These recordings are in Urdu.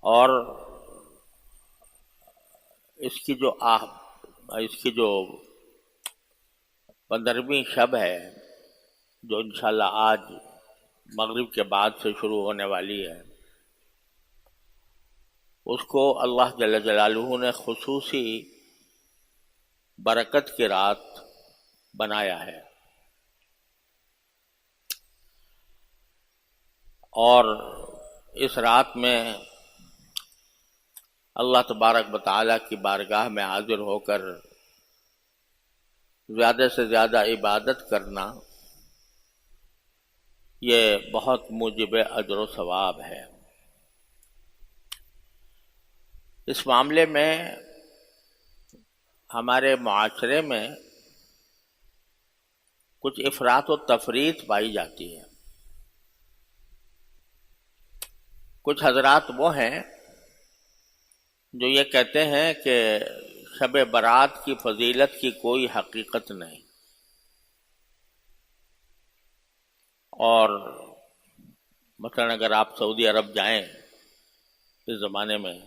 اور اس کی جو 15ویں شب ہے جو انشاءاللہ آج مغرب کے بعد سے شروع ہونے والی ہے، اس کو اللہ جل جلالہ نے خصوصی برکت کی رات بنایا ہے، اور اس رات میں اللہ تبارک و تعالیٰ کی بارگاہ میں حاضر ہو کر زیادہ سے زیادہ عبادت کرنا یہ بہت موجب اجر و ثواب ہے۔ اس معاملے میں ہمارے معاشرے میں کچھ افراط و تفریط پائی جاتی ہے۔ کچھ حضرات وہ ہیں جو یہ کہتے ہیں کہ شب برات کی فضیلت کی کوئی حقیقت نہیں، اور مثلا اگر آپ سعودی عرب جائیں اس زمانے میں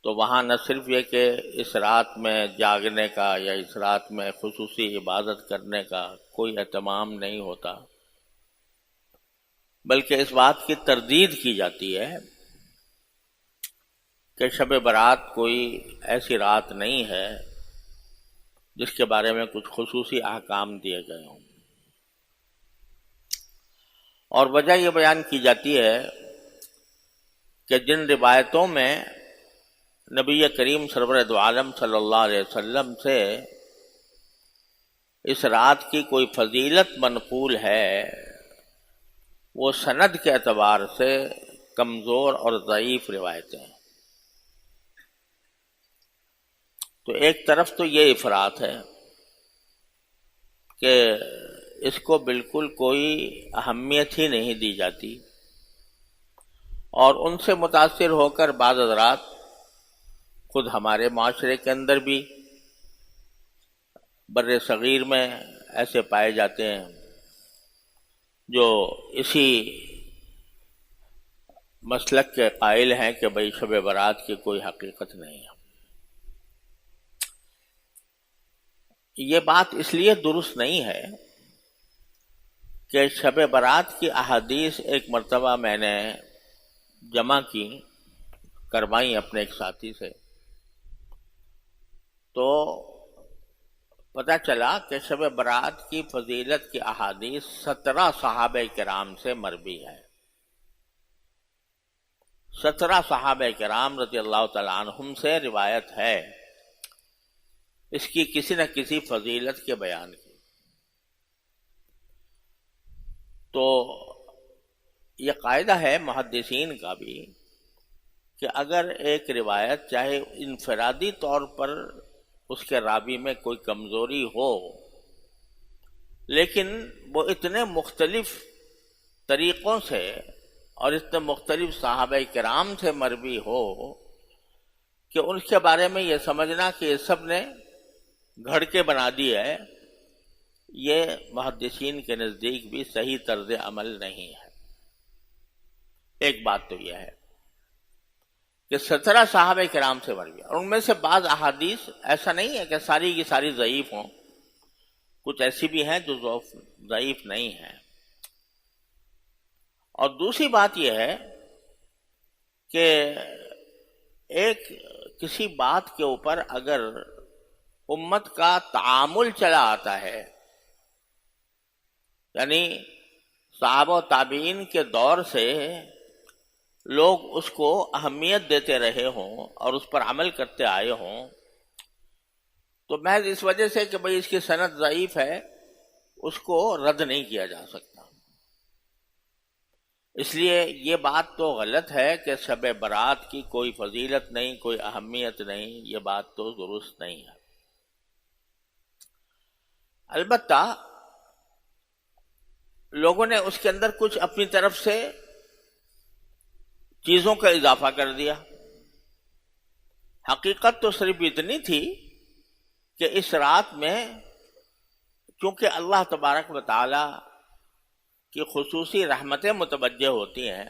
تو وہاں نہ صرف یہ کہ اس رات میں جاگنے کا یا اس رات میں خصوصی عبادت کرنے کا کوئی اہتمام نہیں ہوتا، بلکہ اس بات کی تردید کی جاتی ہے کہ شب برات کوئی ایسی رات نہیں ہے جس کے بارے میں کچھ خصوصی احکام دیے گئے ہوں، اور وجہ یہ بیان کی جاتی ہے کہ جن روایتوں میں نبی کریم سرور دو عالم صلی اللہ علیہ وسلم سے اس رات کی کوئی فضیلت منقول ہے وہ سند کے اعتبار سے کمزور اور ضعیف روایتیں ہیں۔ تو ایک طرف تو یہ افراط ہے کہ اس کو بالکل کوئی اہمیت ہی نہیں دی جاتی، اور ان سے متاثر ہو کر بعض حضرات خود ہمارے معاشرے کے اندر بھی بر صغیر میں ایسے پائے جاتے ہیں جو اسی مسلک کے قائل ہیں کہ بھئی شب برات کی کوئی حقیقت نہیں ہے۔ یہ بات اس لیے درست نہیں ہے کہ شب برات کی احادیث ایک مرتبہ میں نے جمع کروائی اپنے ایک ساتھی سے، تو پتہ چلا کہ شب برات کی فضیلت کی احادیث 17 صحابہ کرام سے مروی ہے۔ 17 صحابہ کرام رضی اللہ تعالیٰ عنہم سے روایت ہے اس کی کسی نہ کسی فضیلت کے بیان کی۔ تو یہ قاعدہ ہے محدثین کا بھی کہ اگر ایک روایت چاہے انفرادی طور پر اس کے راوی میں کوئی کمزوری ہو، لیکن وہ اتنے مختلف طریقوں سے اور اتنے مختلف صحابہ کرام سے مروی ہو کہ ان کے بارے میں یہ سمجھنا کہ یہ سب نے گھڑ کے بنا دی ہے، یہ محدثین کے نزدیک بھی صحیح طرز عمل نہیں ہے۔ ایک بات تو یہ ہے کہ 17 صحابہ کرام سے مروی، اور ان میں سے بعض احادیث ایسا نہیں ہے کہ ساری کی ساری ضعیف ہوں، کچھ ایسی بھی ہیں جو ضعیف نہیں ہیں۔ اور دوسری بات یہ ہے کہ ایک کسی بات کے اوپر اگر امت کا تعامل چلا آتا ہے، یعنی صحابہ و تابعین کے دور سے لوگ اس کو اہمیت دیتے رہے ہوں اور اس پر عمل کرتے آئے ہوں، تو محض اس وجہ سے کہ بھئی اس کی سند ضعیف ہے اس کو رد نہیں کیا جا سکتا۔ اس لیے یہ بات تو غلط ہے کہ شب برات کی کوئی فضیلت نہیں، کوئی اہمیت نہیں، یہ بات تو درست نہیں ہے۔ البتہ لوگوں نے اس کے اندر کچھ اپنی طرف سے چیزوں کا اضافہ کر دیا۔ حقیقت تو صرف اتنی تھی کہ اس رات میں چونکہ اللہ تبارک و تعالی کی خصوصی رحمتیں متوجہ ہوتی ہیں،